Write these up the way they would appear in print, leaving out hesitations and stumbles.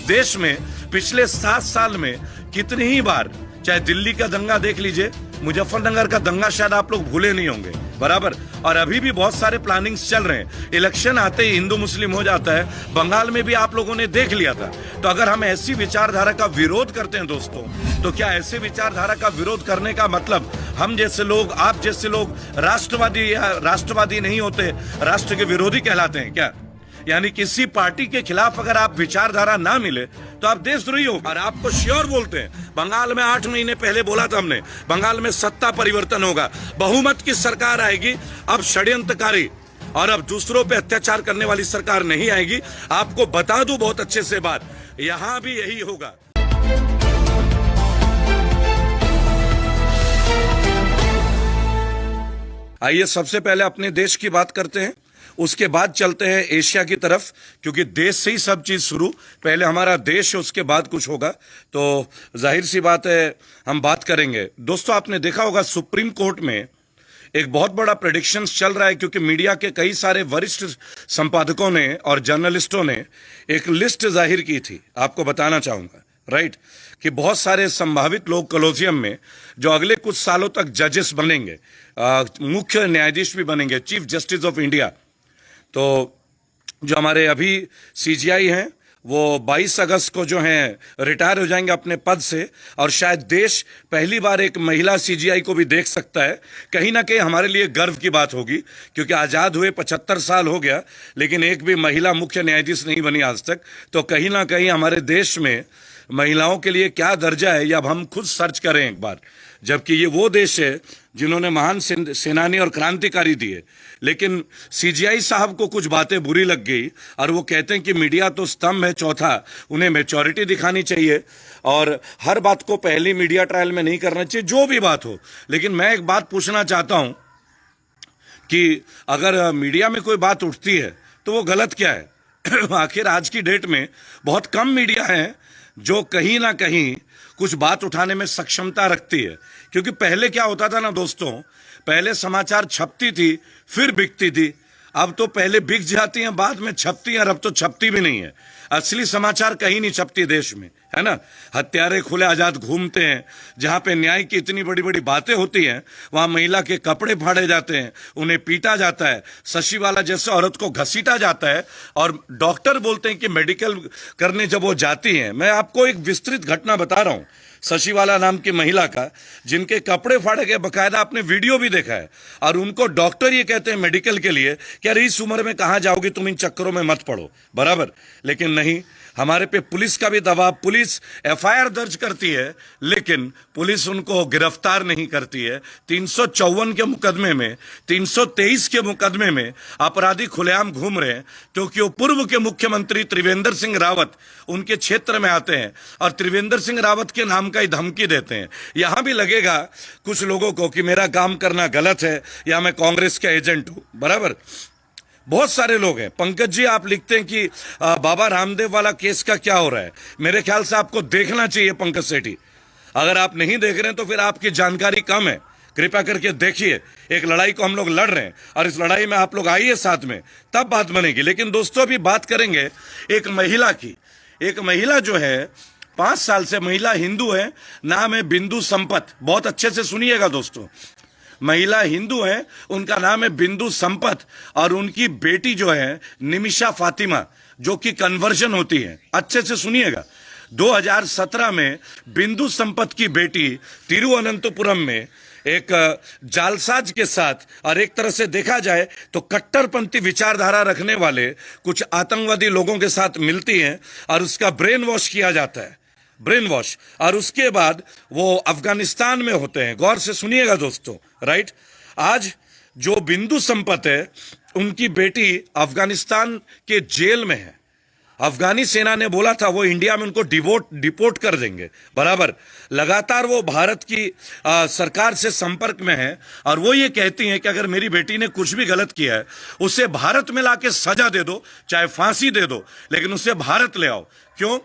देश में पिछले 7 साल में कितनी ही बार, चाहे दिल्ली का दंगा देख लीजिए, मुजफ्फरनगर का दंगा शायद आप लोग भूले नहीं होंगे, बराबर। और अभी भी बहुत सारे प्लानिंग्स चल रहे हैं। इलेक्शन आते ही हिंदू मुस्लिम हो जाता है। बंगाल में भी आप लोगों ने देख लिया था। तो अगर हम ऐसी विचारधारा का विरोध करते हैं दोस्तों, तो क्या ऐसे विचारधारा का विरोध करने का मतलब हम जैसे लोग, आप जैसे लोग राष्ट्रवादी नहीं होते, राष्ट्र के विरोधी कहलाते हैं क्या? यानी किसी पार्टी के खिलाफ अगर आप विचारधारा ना मिले तो आप देशद्रोही हो। और आपको श्योर बोलते हैं, बंगाल में 8 महीने पहले बोला था हमने, बंगाल में सत्ता परिवर्तन होगा, बहुमत की सरकार आएगी। अब षड्यंत्रकारी और अब दूसरों पे अत्याचार करने वाली सरकार नहीं आएगी। आपको बता दूं बहुत अच्छे से बात, यहां भी यही होगा। आइए सबसे पहले अपने देश की बात करते हैं, उसके बाद चलते हैं एशिया की तरफ, क्योंकि देश से ही सब चीज शुरू। पहले हमारा देश है, उसके बाद कुछ होगा। तो जाहिर सी बात है हम बात करेंगे। दोस्तों आपने देखा होगा सुप्रीम कोर्ट में एक बहुत बड़ा प्रेडिक्शन चल रहा है, क्योंकि मीडिया के कई सारे वरिष्ठ संपादकों ने और जर्नलिस्टों ने एक लिस्ट जाहिर की थी, आपको बताना चाहूंगा, राइट, कि बहुत सारे संभावित लोग कॉलेजियम में जो अगले कुछ सालों तक जजेस बनेंगे, मुख्य न्यायाधीश भी बनेंगे, चीफ जस्टिस ऑफ इंडिया। तो जो हमारे अभी सीजीआई हैं वो 22 अगस्त को जो हैं रिटायर हो जाएंगे अपने पद से, और शायद देश पहली बार एक महिला सीजीआई को भी देख सकता है। कहीं ना कहीं हमारे लिए गर्व की बात होगी, क्योंकि आज़ाद हुए 75 साल हो गया, लेकिन एक भी महिला मुख्य न्यायाधीश नहीं बनी आज तक। तो कहीं ना कहीं हमारे देश में महिलाओं के लिए क्या दर्जा है, या अब हम खुद सर्च करें एक बार, जबकि ये वो देश है जिन्होंने महान सेनानी और क्रांतिकारी दिए। लेकिन सीजीआई साहब को कुछ बातें बुरी लग गई, और वो कहते हैं कि मीडिया तो स्तंभ है चौथा, उन्हें मैच्योरिटी दिखानी चाहिए और हर बात को पहली मीडिया ट्रायल में नहीं करना चाहिए, जो भी बात हो। लेकिन मैं एक बात पूछना चाहता हूं कि अगर मीडिया में कोई बात उठती है तो वो गलत क्या है? आखिर आज की डेट में बहुत कम मीडिया है जो कहीं ना कहीं कुछ बात उठाने में सक्षमता रखती है। क्योंकि पहले क्या होता था ना दोस्तों, पहले समाचार छपती थी फिर बिकती थी। अब तो पहले बिक जाती हैं बाद में छपती हैं, और अब तो छपती भी नहीं है। असली समाचार कहीं नहीं छपती देश में, है ना। हत्यारे खुले आजाद घूमते हैं। जहां पे न्याय की इतनी बड़ी बड़ी बातें होती हैं, वहां महिला के कपड़े फाड़े जाते हैं, उन्हें पीटा जाता है, शशिवाला जैसे औरत को घसीटा जाता है, और डॉक्टर बोलते हैं कि मेडिकल करने जब वो जाती हैं, मैं आपको एक विस्तृत घटना बता रहा हूं शशिवाला नाम की महिला का, जिनके कपड़े फाड़े गए, बकायदा आपने वीडियो भी देखा है। और उनको डॉक्टर ये कहते हैं मेडिकल के लिए कि अरे इस उम्र में कहां जाओगी, तुम इन चक्करों में मत पड़ो, बराबर। लेकिन नहीं, हमारे पे पुलिस का भी दबाव, पुलिस एफआईआर दर्ज करती है लेकिन पुलिस उनको गिरफ्तार नहीं करती है। 354 के मुकदमे में, 323 के मुकदमे में अपराधी खुलेआम घूम रहे हैं, क्योंकि वो पूर्व के मुख्यमंत्री त्रिवेंद्र सिंह रावत उनके क्षेत्र में आते हैं और त्रिवेंद्र सिंह रावत के नाम का ही धमकी देते हैं। यहां भी लगेगा कुछ लोगों को कि मेरा काम करना गलत है या मैं कांग्रेस का एजेंट हूं, बराबर। बहुत सारे लोग हैं। पंकज जी आप लिखते हैं कि बाबा रामदेव वाला केस का क्या हो रहा है। मेरे ख्याल से आपको देखना चाहिए पंकज सेठी। अगर आप नहीं देख रहे हैं तो फिर आपकी जानकारी कम है। कृपया करके देखिए। एक लड़ाई को हम लोग लड़ रहे हैं और इस लड़ाई में आप लोग आइए साथ में, तब बात बनेगी। लेकिन दोस्तों अभी बात करेंगे एक महिला की। एक महिला जो है 5 साल से, महिला हिंदू है, नाम है बिंदु संपत। बहुत अच्छे से सुनिएगा दोस्तों, महिला हिंदू है, उनका नाम है बिंदु संपत, और उनकी बेटी जो है निमिषा फातिमा, जो कि कन्वर्जन होती है। अच्छे से सुनिएगा। 2017 में बिंदु संपत की बेटी तिरुवनंतपुरम में एक जालसाज के साथ, और एक तरह से देखा जाए तो कट्टरपंथी विचारधारा रखने वाले कुछ आतंकवादी लोगों के साथ मिलती हैं और उसका ब्रेन वॉश किया जाता है, ब्रेन वॉश। और उसके बाद वो अफगानिस्तान में होते हैं। गौर से सुनिएगा दोस्तों, राइट। आज जो बिंदु संपत है, उनकी बेटी अफगानिस्तान के जेल में है। अफगानी सेना ने बोला था वो इंडिया में उनको डिपोर्ट कर देंगे, बराबर। लगातार वो भारत की सरकार से संपर्क में है, और वो ये कहती हैं कि अगर मेरी बेटी ने कुछ भी गलत किया है, उसे भारत में लाके सजा दे दो, चाहे फांसी दे दो, लेकिन उसे भारत ले आओ। क्यों?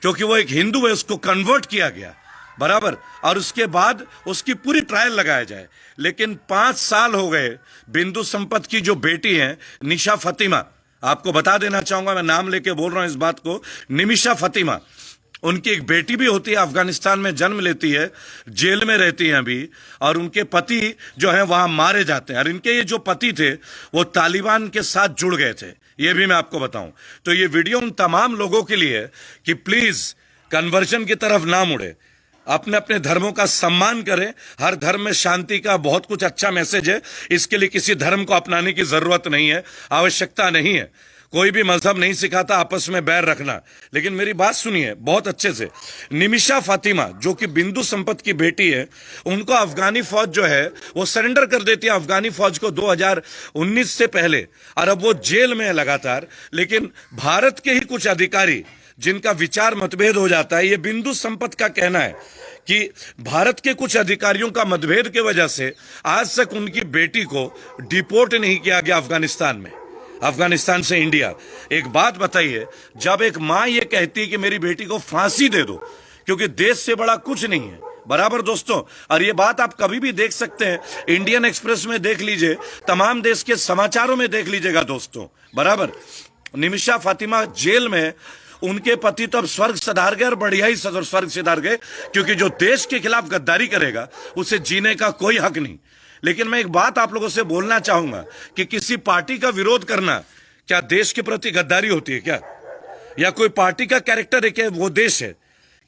क्योंकि वो एक हिंदू है, उसको कन्वर्ट किया गया, बराबर। और उसके बाद उसकी पूरी ट्रायल लगाया जाए। लेकिन 5 साल हो गए बिंदु संपत की जो बेटी है निशा फातिमा, आपको बता देना चाहूंगा, मैं नाम लेके बोल रहा हूं इस बात को, निमिषा फातिमा, उनकी एक बेटी भी होती है, अफगानिस्तान में जन्म लेती है, जेल में रहती हैं अभी, और उनके पति जो है वहां मारे जाते हैं, और इनके ये जो पति थे वो तालिबान के साथ जुड़ गए थे, ये भी मैं आपको बताऊं। तो ये वीडियो उन तमाम लोगों के लिए है कि प्लीज कन्वर्जन की तरफ ना मुड़े, अपने अपने धर्मों का सम्मान करें। हर धर्म में शांति का बहुत कुछ अच्छा मैसेज है, इसके लिए किसी धर्म को अपनाने की जरूरत नहीं है, आवश्यकता नहीं है। कोई भी मजहब नहीं सिखाता आपस में बैर रखना। लेकिन मेरी बात सुनिए बहुत अच्छे से, निमिषा फातिमा जो कि बिंदु संपत की बेटी है, उनको अफगानी फौज जो है वो सरेंडर कर देती है अफगानी फौज को 2019 से पहले, और अब वो जेल में है लगातार। लेकिन भारत के ही कुछ अधिकारी जिनका विचार मतभेद हो जाता है, ये बिंदु संपत का कहना है कि भारत के कुछ अधिकारियों का मतभेद की वजह से आज तक उनकी बेटी को डिपोर्ट नहीं किया गया अफगानिस्तान से इंडिया। एक बात बताइए, जब एक मां ये कहती है कि मेरी बेटी को फांसी दे दो क्योंकि देश से बड़ा कुछ नहीं है, बराबर दोस्तों। और ये बात आप कभी भी देख सकते हैं, इंडियन एक्सप्रेस में देख लीजिए, तमाम देश के समाचारों में देख लीजिएगा दोस्तों, बराबर। निमिषा फातिमा जेल में, उनके पति तो अब स्वर्ग सिधार गए, और बढ़िया ही स्वर्ग सिधार गए, क्योंकि जो देश के खिलाफ गद्दारी करेगा उसे जीने का कोई हक नहीं। लेकिन मैं एक बात आप लोगों से बोलना चाहूंगा कि किसी पार्टी का विरोध करना क्या देश के प्रति गद्दारी होती है क्या? या कोई पार्टी का कैरेक्टर है क्या वो देश है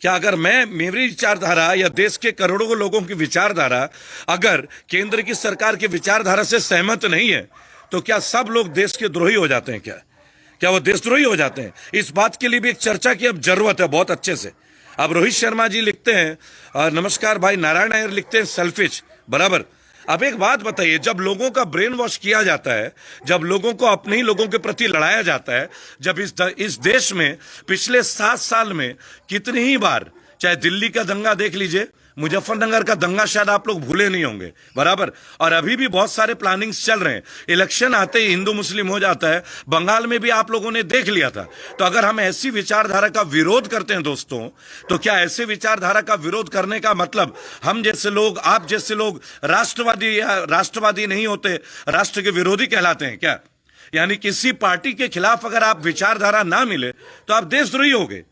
क्या? अगर मेरी विचारधारा या देश के करोड़ों लोगों की विचारधारा अगर केंद्र की सरकार की विचारधारा से सहमत नहीं है, तो क्या सब लोग देश के द्रोही हो जाते हैं क्या वो देशद्रोही हो जाते हैं? इस बात के लिए भी एक चर्चा की अब जरूरत है बहुत अच्छे से। अब रोहित शर्मा जी लिखते हैं, नमस्कार भाई, नारायण नायर लिखते हैं सेल्फिश, बराबर। अब एक बात बताइए, जब लोगों का ब्रेन वॉश किया जाता है, जब लोगों को अपने ही लोगों के प्रति लड़ाया जाता है, जब इस देश में पिछले 7 साल में कितनी ही बार, चाहे दिल्ली का दंगा देख लीजिए, मुजफ्फरनगर का दंगा शायद आप लोग भूले नहीं होंगे, बराबर। और अभी भी बहुत सारे प्लानिंग्स चल रहे हैं, इलेक्शन आते ही हिंदू मुस्लिम हो जाता है, बंगाल में भी आप लोगों ने देख लिया था। तो अगर हम ऐसी विचारधारा का विरोध करते हैं दोस्तों, तो क्या ऐसे विचारधारा का विरोध करने का मतलब हम जैसे लोग, आप जैसे लोग राष्ट्रवादी नहीं होते, राष्ट्र के विरोधी कहलाते हैं क्या? यानी किसी पार्टी के खिलाफ अगर आप विचारधारा ना मिले तो आप देशद्रोही हो गए।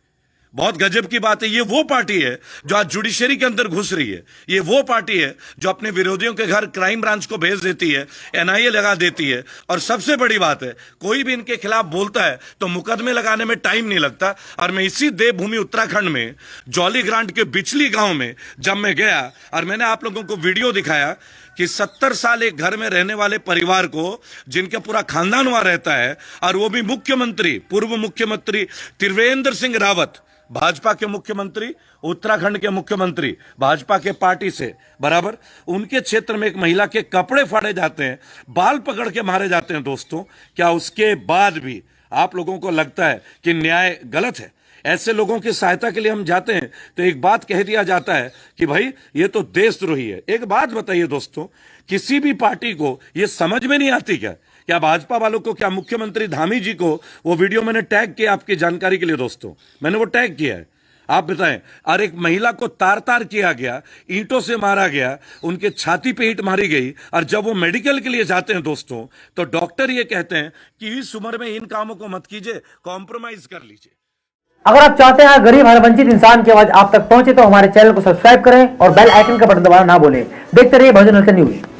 बहुत गजब की बात है। ये वो पार्टी है जो आज जुडिशरी के अंदर घुस रही है, ये वो पार्टी है जो अपने विरोधियों के घर क्राइम ब्रांच को भेज देती है, एनआईए लगा देती है, और सबसे बड़ी बात है, कोई भी इनके खिलाफ बोलता है तो मुकदमे लगाने में टाइम नहीं लगता। और मैं इसी देवभूमि उत्तराखंड में जौली ग्रांट के बिचली गांव में जब मैं गया और मैंने आप लोगों को वीडियो दिखाया कि 70 साल एक घर में रहने वाले परिवार को, जिनके पूरा खानदान वहां रहता है, और वो भी मुख्यमंत्री, पूर्व मुख्यमंत्री त्रिवेंद्र सिंह रावत, भाजपा के मुख्यमंत्री, उत्तराखंड के मुख्यमंत्री, भाजपा के पार्टी से, बराबर, उनके क्षेत्र में एक महिला के कपड़े फाड़े जाते हैं, बाल पकड़ के मारे जाते हैं दोस्तों। क्या उसके बाद भी आप लोगों को लगता है कि न्याय गलत है? ऐसे लोगों की सहायता के लिए हम जाते हैं तो एक बात कह दिया जाता है कि भाई ये तो देशद्रोही है। एक बात बताइए दोस्तों, किसी भी पार्टी को ये समझ में नहीं आती क्या भाजपा वालों को, क्या मुख्यमंत्री धामी जी को, वो वीडियो मैंने टैग किया आपकी जानकारी के लिए दोस्तों, मैंने वो टैग किया है, आप बताएं। और एक महिला को तार तार किया गया, ईंटों से मारा गया, उनके छाती पे ईंट मारी गई, और जब वो मेडिकल के लिए जाते हैं दोस्तों तो डॉक्टर ये कहते हैं कि इस उम्र में इन कामों को मत कीजिए, कॉम्प्रोमाइज कर लीजिए। अगर आप चाहते हैं गरीब और वंचित इंसान की आवाज आप तक पहुंचे तो हमारे चैनल को सब्सक्राइब करें और बेल आइकन का बटन दबाना ना भूलें। देखते रहिए बहुजन हलचल न्यूज।